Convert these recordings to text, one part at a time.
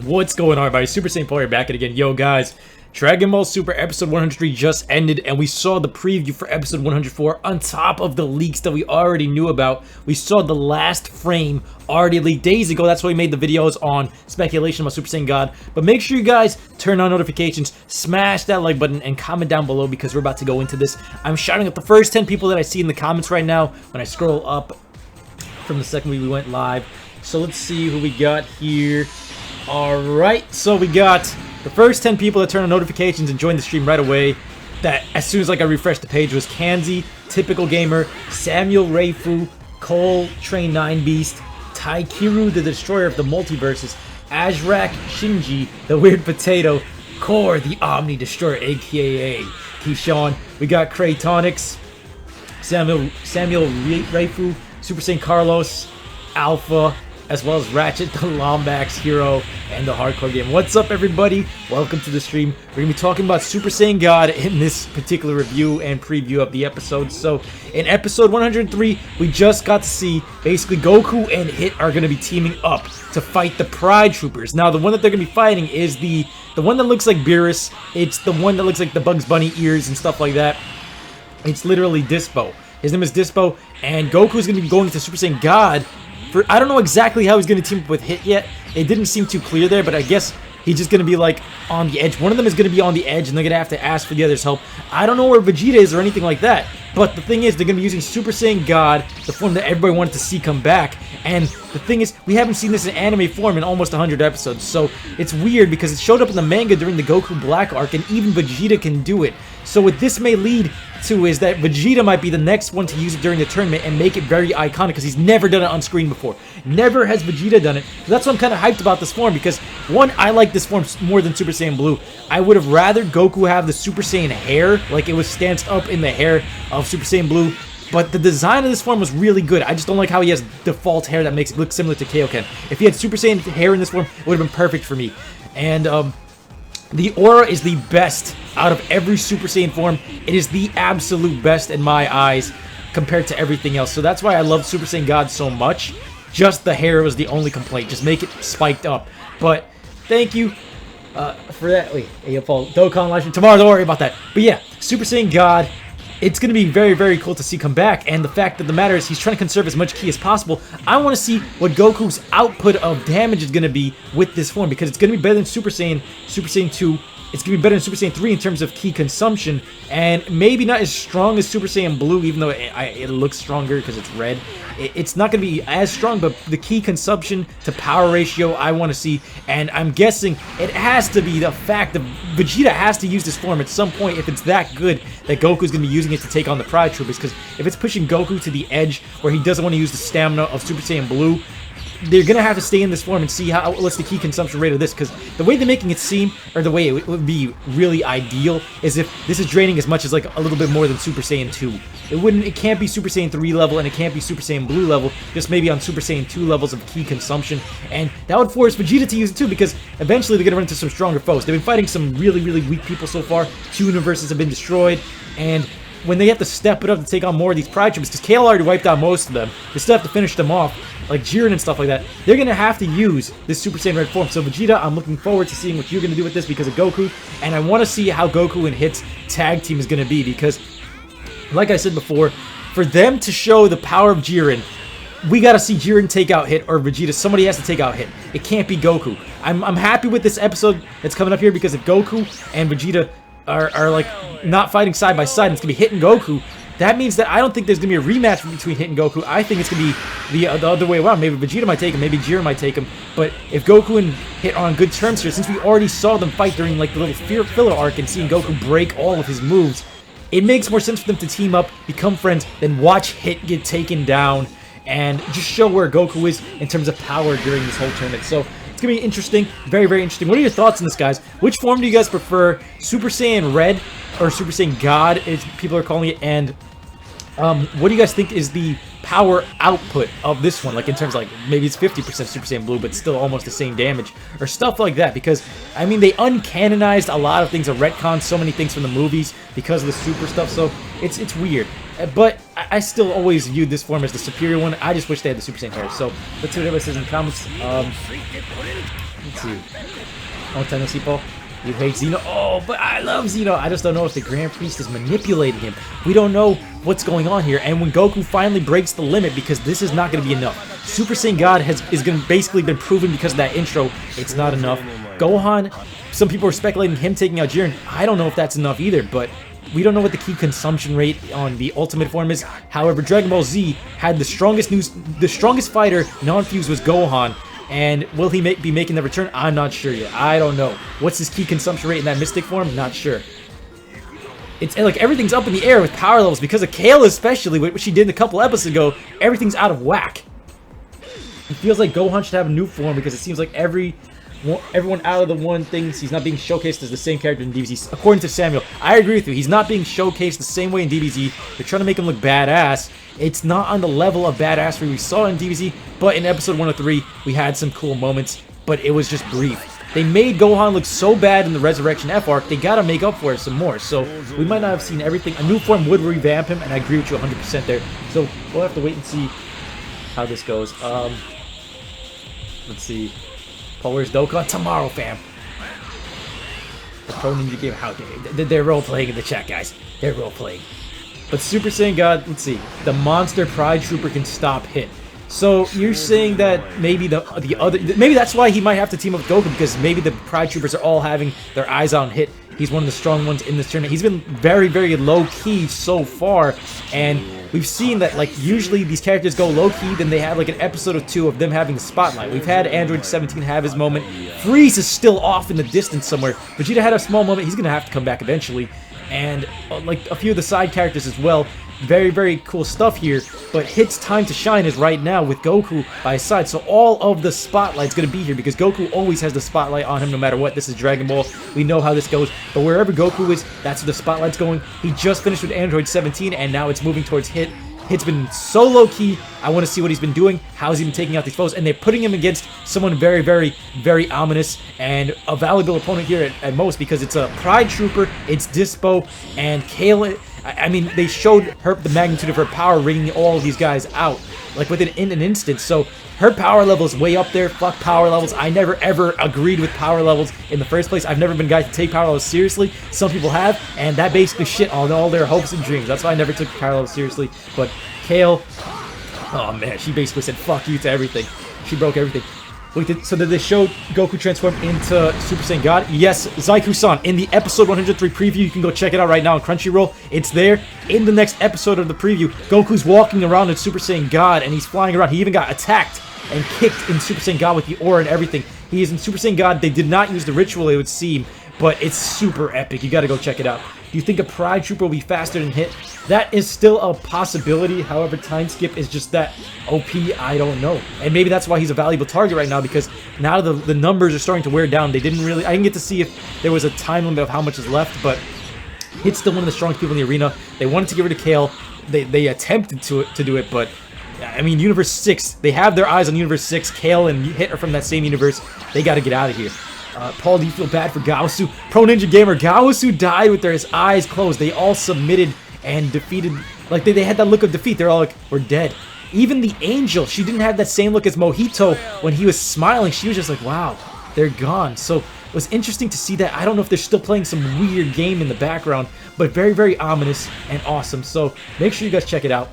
What's going on, everybody? Super Saiyan Paul here, back at it again. Yo, guys, Dragon Ball Super Episode 103 just ended, and we saw the preview for Episode 104 on top of the leaks that we already knew about. We saw the last frame already leaked days ago. That's why we made the videos on speculation about Super Saiyan God. But make sure you guys turn on notifications, smash that like button, and comment down below because we're about to go into this. I'm shouting at the first 10 people that I see in the comments right now when I scroll up from the second we went live. So let's see who we got here. Alright, so we got the first 10 people that turn on notifications and join the stream right away. That as soon as I refreshed the page was Kanzi, Typical Gamer, Samuel Reifu, Cole, Train 9 Beast, Taikiru, the Destroyer of the Multiverses, Azrak, Shinji, the Weird Potato, Core, the Omni Destroyer, aka Keyshawn. We got Craytonics, Samuel Reifu, Super Saiyan Carlos, Alpha, as well as Ratchet, the Lombax hero, and the hardcore game. What's up, everybody? Welcome to the stream. We're going to be talking about Super Saiyan God in this particular review and preview of the episode. So, in episode 103, we just got to see, basically, Goku and Hit are going to be teaming up to fight the Pride Troopers. Now, the one that they're going to be fighting is the one that looks like Beerus. It's the one that looks like the Bugs Bunny ears and stuff like that. It's literally Dispo. His name is Dispo, and Goku's going to be going to Super Saiyan God. I don't know exactly how he's going to team up with Hit yet. It didn't seem too clear there, but I guess he's just going to be, like, on the edge. One of them is going to be on the edge, and they're going to have to ask for the other's help. I don't know where Vegeta is or anything like that, but the thing is, they're going to be using Super Saiyan God, the form that everybody wanted to see come back, and the thing is, we haven't seen this in anime form in almost 100 episodes, so it's weird because it showed up in the manga during the Goku Black arc, and even Vegeta can do it. So what this may lead to is that Vegeta might be the next one to use it during the tournament and make it very iconic because he's never done it on screen before. Never has Vegeta done it. So that's why I'm kind of hyped about this form because, one, I like this form more than Super Saiyan Blue. I would have rather Goku have the Super Saiyan hair, like it was stanced up in the hair of Super Saiyan Blue. But the design of this form was really good. I just don't like how he has default hair that makes it look similar to Kaioken. If he had Super Saiyan hair in this form, it would have been perfect for me. And, the aura is the best out of every Super Saiyan form. It is the absolute best in my eyes compared to everything else. So that's why I love Super Saiyan God so much. Just the hair was the only complaint. Just make it spiked up. But thank you for that. Wait, hey, Paul, Dokkan live stream tomorrow. Don't worry about that. But yeah, Super Saiyan God. It's going to be very, very cool to see come back, and the fact of the matter is he's trying to conserve as much ki as possible. I want to see what Goku's output of damage is going to be with this form, because it's going to be better than Super Saiyan 2. It's going to be better than Super Saiyan 3 in terms of ki consumption, and maybe not as strong as Super Saiyan Blue, even though it looks stronger because it's red. It's not going to be as strong, but the ki consumption to power ratio I want to see, and I'm guessing it has to be the fact that Vegeta has to use this form at some point if it's that good that Goku's going to be using it to take on the Pride Troopers, because if it's pushing Goku to the edge where he doesn't want to use the stamina of Super Saiyan Blue, they're going to have to stay in this form and see what's the ki consumption rate of this, because the way they're making it seem, or the way it would be really ideal, is if this is draining as much as like a little bit more than Super Saiyan 2. It can't be Super Saiyan 3 level, and it can't be Super Saiyan Blue level, just maybe on Super Saiyan 2 levels of ki consumption, and that would force Vegeta to use it too, because eventually they're going to run into some stronger foes. They've been fighting some really, really weak people so far. 2 universes have been destroyed, and when they have to step it up to take on more of these Pride Troopers, because Kale already wiped out most of them, they still have to finish them off, like Jiren and stuff like that, they're going to have to use this Super Saiyan Red form. So Vegeta, I'm looking forward to seeing what you're going to do with this because of Goku, and I want to see how Goku and Hit's tag team is going to be, because, like I said before, for them to show the power of Jiren, we got to see Jiren take out Hit, or Vegeta. Somebody has to take out Hit. It can't be Goku. I'm happy with this episode that's coming up here, because if Goku and Vegeta are like not fighting side by side, and it's gonna be Hit and Goku, that means that I don't think there's gonna be a rematch between Hit and Goku. I think it's gonna be the other way around. Maybe Vegeta might take him, maybe Jiren might take him, but if Goku and Hit are on good terms here, since we already saw them fight during like the little filler arc and seeing Goku break all of his moves, it makes more sense for them to team up, become friends, than watch Hit get taken down and just show where Goku is in terms of power during this whole tournament. So it's going to be interesting. Very, very interesting. What are your thoughts on this, guys? Which form do you guys prefer? Super Saiyan Red or Super Saiyan God, as people are calling it? And what do you guys think is the power output of this one, like in terms of like maybe it's 50% Super Saiyan Blue, but still almost the same damage or stuff like that. Because I mean, they uncanonized a lot of things, a retcon so many things from the movies because of the super stuff. So it's weird, but I still always viewed this form as the superior one. I just wish they had the Super Saiyan hair. So let's see what everybody says in the comments. Let's see. Long time no see, Paul. You hate Xeno? Oh, but I love Xeno. I just don't know if the Grand Priest is manipulating him. We don't know what's going on here. And when Goku finally breaks the limit, because this is not going to be enough. Super Saiyan God is going to basically been proven because of that intro. It's not enough. Gohan, some people are speculating him taking out Jiren. I don't know if that's enough either, but we don't know what the key consumption rate on the Ultimate form is. However, Dragon Ball Z had the strongest fighter non-fused was Gohan. And will he be making the return? I'm not sure yet. I don't know. What's his key consumption rate in that Mystic form? Not sure. It's like everything's up in the air with power levels because of Kale, especially, which she did a couple episodes ago. Everything's out of whack. It feels like Gohan should have a new form because it seems like everyone out of the one thinks he's not being showcased as the same character in DBZ. According to Samuel, I agree with you. He's not being showcased the same way in DBZ. They're trying to make him look badass. It's not on the level of badassery we saw in DBZ, but in episode 103, we had some cool moments, but it was just brief. They made Gohan look so bad in the Resurrection F arc, they gotta make up for it some more. So we might not have seen everything. A new form would revamp him, and I agree with you 100% there. So we'll have to wait and see how this goes. Let's see. Paul, where's Dokkan? Tomorrow, fam. The Pro Ninja game, how dare they? They're role-playing in the chat, guys. They're role-playing. But Super Saiyan God, let's see. The Monster Pride Trooper can stop hit. So you're saying that maybe the other... Maybe that's why he might have to team up with Goku, because maybe the Pride Troopers are all having their eyes on hit. He's one of the strong ones in this tournament. He's been very, very low-key so far, and we've seen that, like, usually these characters go low-key, then they have, like, an episode or two of them having the spotlight. We've had Android 17 have his moment. Freeze is still off in the distance somewhere. Vegeta had a small moment. He's going to have to come back eventually. And, like, a few of the side characters as well. Very, very cool stuff here. But Hit's time to shine is right now with Goku by his side. So all of the spotlight's going to be here because Goku always has the spotlight on him no matter what. This is Dragon Ball. We know how this goes. But wherever Goku is, that's where the spotlight's going. He just finished with Android 17 and now it's moving towards Hit. Hit's been so low-key. I want to see what he's been doing. How's he been taking out these foes? And they're putting him against someone very, very, very ominous and a valuable opponent here at most because it's a Pride Trooper, it's Dispo, and Kale. I mean, they showed her the magnitude of her power, wringing all of these guys out, like within an instant. So her power level is way up there. Fuck power levels. I never ever agreed with power levels in the first place. I've never been a guy to take power levels seriously. Some people have, and that basically shit on all their hopes and dreams. That's why I never took power levels seriously. But Kale, oh man, she basically said fuck you to everything. She broke everything. Wait, so did they show Goku transform into Super Saiyan God? Yes, Zaiku-san, in the episode 103 preview, you can go check it out right now on Crunchyroll. It's there. In the next episode of the preview, Goku's walking around in Super Saiyan God, and he's flying around. He even got attacked and kicked in Super Saiyan God with the aura and everything. He is in Super Saiyan God. They did not use the ritual, it would seem, but it's super epic. You gotta go check it out. Do you think a Pride Trooper will be faster than Hit? That is still a possibility. However, time skip is just that OP. I don't know. And maybe that's why he's a valuable target right now, because now the numbers are starting to wear down. They didn't really... I didn't get to see if there was a time limit of how much is left, but Hit's still one of the strongest people in the arena. They wanted to get rid of Kale. They attempted to do it, but... I mean, Universe 6, they have their eyes on Universe 6. Kale and Hit are from that same universe. They got to get out of here. Paul, do you feel bad for Gaosu? Pro Ninja Gamer, Gaosu died with his eyes closed. They all submitted and defeated. Like, they had that look of defeat. They're all like, we're dead. Even the Angel, she didn't have that same look as Mojito when he was smiling. She was just like, wow, they're gone. So it was interesting to see that. I don't know if they're still playing some weird game in the background, but very, very ominous and awesome. So make sure you guys check it out.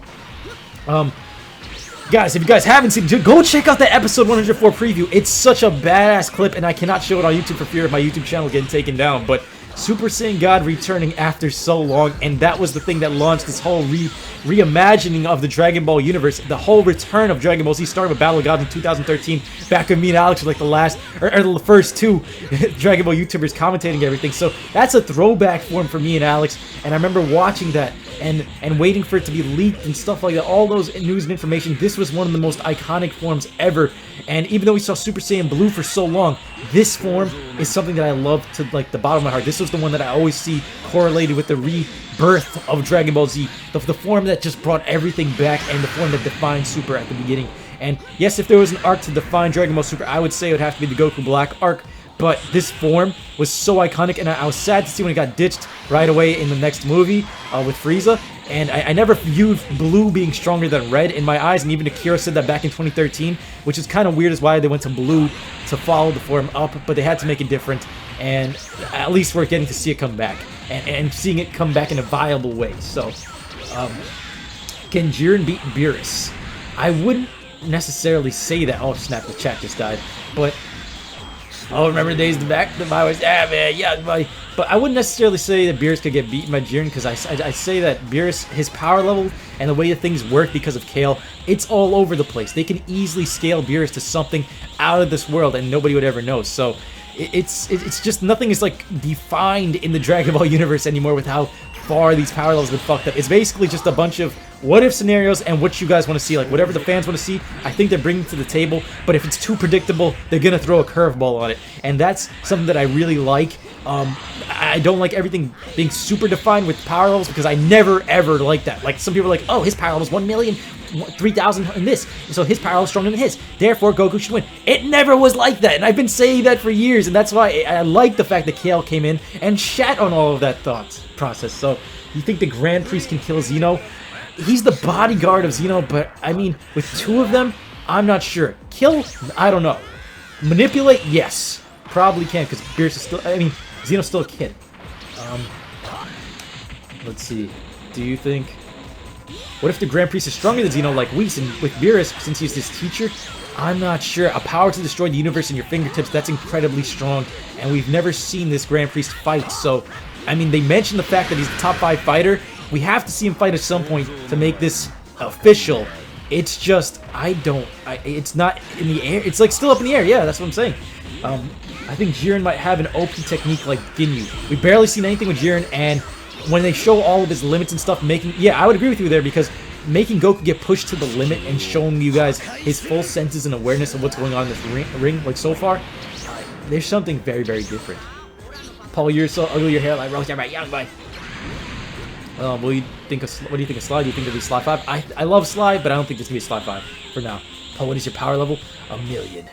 Guys, if you guys haven't seen it, go check out that episode 104 preview. It's such a badass clip, and I cannot show it on YouTube for fear of my YouTube channel getting taken down. But Super Saiyan God returning after so long, and that was the thing that launched this whole reimagining of the Dragon Ball universe. The whole return of Dragon Ball Z started with Battle of Gods in 2013. Back when me and Alex were like the first two Dragon Ball YouTubers commentating everything. So that's a throwback form for me and Alex, and I remember watching that. And waiting for it to be leaked and stuff like that, all those news and information. This was one of the most iconic forms ever, and even though we saw Super Saiyan Blue for so long, this form is something that I love to like the bottom of my heart. This was the one that I always see correlated with the rebirth of Dragon Ball Z, the form that just brought everything back and the form that defined Super at the beginning. And yes, if there was an arc to define Dragon Ball Super, I would say it would have to be the Goku Black arc. But this form was so iconic, and I was sad to see when it got ditched right away in the next movie with Frieza. And I never viewed Blue being stronger than Red in my eyes, and even Akira said that back in 2013, which is kind of weird as why they went to Blue to follow the form up, but they had to make it different, and at least we're getting to see it come back, and seeing it come back in a viable way. So, can Jiren beat Beerus? I wouldn't necessarily say that. Oh snap, the chat just died. But oh, remember the days back? I was, yeah, man, yeah, buddy. But I wouldn't necessarily say that Beerus could get beaten by Jiren, because I say that Beerus, his power level and the way that things work because of Kale, it's all over the place. They can easily scale Beerus to something out of this world, and nobody would ever know. So it's just nothing is like defined in the Dragon Ball universe anymore with how far these power levels have been fucked up. It's basically just a bunch of what-if scenarios and what you guys want to see. Like, whatever the fans want to see, I think they're bringing to the table. But if it's too predictable, they're going to throw a curveball on it. And that's something that I really like. I don't like everything being super defined with power levels, because I never, ever like that. Like, some people are like, oh, his power level's 1,000,000, 3,000 in this, so his power level's stronger than his. Therefore, Goku should win. It never was like that, and I've been saying that for years, and that's why I like the fact that Kale came in and shat on all of that thought process. So, you think the Grand Priest can kill Zeno? He's the bodyguard of Zeno, but, I mean, with two of them, I'm not sure. Kill? I don't know. Manipulate? Yes. Probably can, because Beerus is still, I mean, Zeno's still a kid. Let's see. Do you think... What if the Grand Priest is stronger than Zeno, like Whis, and with Beerus, since he's this teacher? I'm not sure. A power to destroy the universe in your fingertips, that's incredibly strong, and we've never seen this Grand Priest fight, so... I mean, they mentioned the fact that he's the top 5 fighter. We have to see him fight at some point to make this official. It's just, it's not in the air. It's like still up in the air. Yeah, that's what I'm saying. I think Jiren might have an OP technique like Ginyu. We barely seen anything with Jiren, and when they show all of his limits and stuff, yeah, I would agree with you there, because making Goku get pushed to the limit and showing you guys his full senses and awareness of what's going on in this ring like so far, there's something very, very different. Paul, you're so ugly, your hairline rose down my young boy. What do you think of Sly? Do you think it'll be Sly 5? I love Sly, but I don't think this will be Sly 5 for now. Paul, what is your power level? 1,000,000.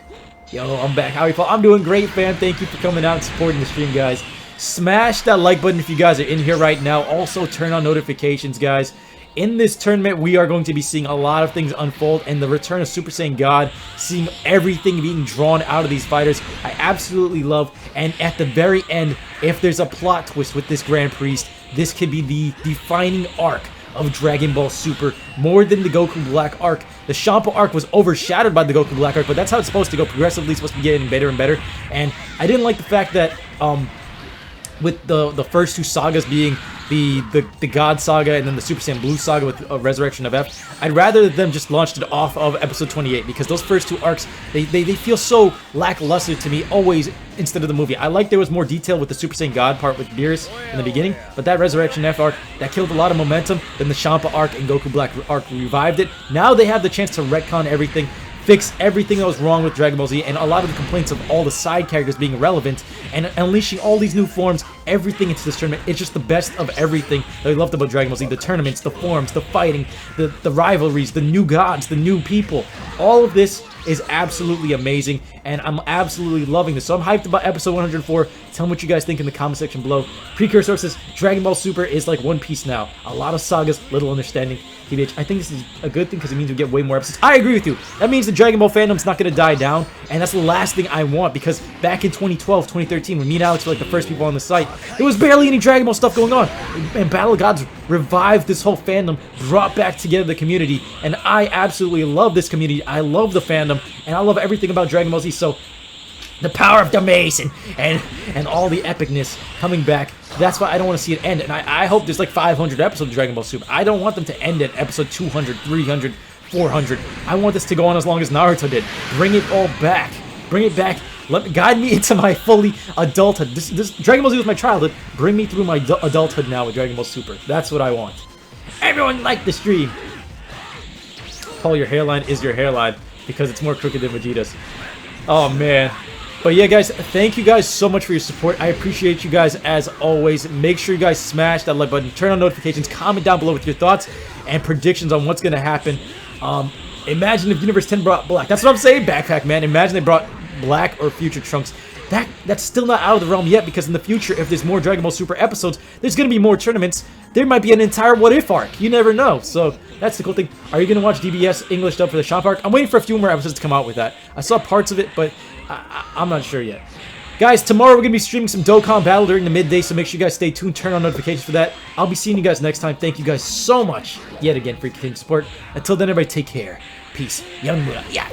Yo, I'm back. How are you, Paul? I'm doing great, fam. Thank you for coming out and supporting the stream, guys. Smash that like button if you guys are in here right now. Also, turn on notifications, guys. In this tournament, we are going to be seeing a lot of things unfold, and the return of Super Saiyan God, seeing everything being drawn out of these fighters, I absolutely love. And at the very end, if there's a plot twist with this Grand Priest, this could be the defining arc of Dragon Ball Super, more than the Goku Black arc. The Champa arc was overshadowed by the Goku Black arc, but that's how it's supposed to go. Progressively, it's supposed to be getting better and better. And I didn't like the fact that, with the first two sagas being the God Saga and then the Super Saiyan Blue Saga with Resurrection of F, I'd rather them just launched it off of episode 28, because those first two arcs, they feel so lackluster to me always instead of the movie. I like there was more detail with the Super Saiyan God part with Beerus in the beginning, but that Resurrection F arc, that killed a lot of momentum. Then the Champa arc and Goku Black arc revived it. Now they have the chance to retcon everything, fix everything that was wrong with Dragon Ball Z, and a lot of the complaints of all the side characters being irrelevant, and unleashing all these new forms, everything into this tournament. It's just the best of everything that I loved about Dragon Ball Z. The tournaments, the forms, the fighting, the rivalries, the new gods, the new people. All of this is absolutely amazing, and I'm absolutely loving this. So I'm hyped about episode 104. Tell me what you guys think in the comment section below. Precursor says Dragon Ball Super is like One Piece now. A lot of sagas, little understanding. TBH, I think this is a good thing because it means we get way more episodes. I agree with you. That means the Dragon Ball fandom's not going to die down, and that's the last thing I want, because back in 2012, 2013, when me and Alex were like the first people on the site, there was barely any Dragon Ball stuff going on. And Battle of Gods revived this whole fandom, brought back together the community, and I absolutely love this community. I love the fandom, and I love everything about Dragon Ball Z, so the power of the mace and all the epicness coming back. That's why I don't want to see it end. And I hope there's like 500 episodes of Dragon Ball Super. I don't want them to end at episode 200, 300, 400. I want this to go on as long as Naruto did. Bring it all back. Bring it back. Guide me into my fully adulthood. This Dragon Ball Z was my childhood. Bring me through my adulthood now with Dragon Ball Super. That's what I want. Everyone like the stream. Paul, your hairline is your hairline because it's more crooked than Vegeta's. Oh man. But yeah, guys, thank you guys so much for your support. I appreciate you guys as always. Make sure you guys smash that like button, turn on notifications, comment down below with your thoughts and predictions on what's going to happen. Imagine if Universe 10 brought Black. That's what I'm saying, Backpack Man. Imagine they brought Black or future Trunks. That's still not out of the realm yet, because in the future, if there's more Dragon Ball Super episodes, there's going to be more tournaments. There might be an entire What If arc. You never know. So that's the cool thing. Are you going to watch DBS English dub for the shop arc? I'm waiting for a few more episodes to come out with that. I saw parts of it, but I'm not sure yet. Guys, tomorrow we're going to be streaming some Dokkan Battle during the midday, so make sure you guys stay tuned, turn on notifications for that. I'll be seeing you guys next time. Thank you guys so much, yet again, for your continued support. Until then, everybody, take care. Peace. Young Mura. Yeah.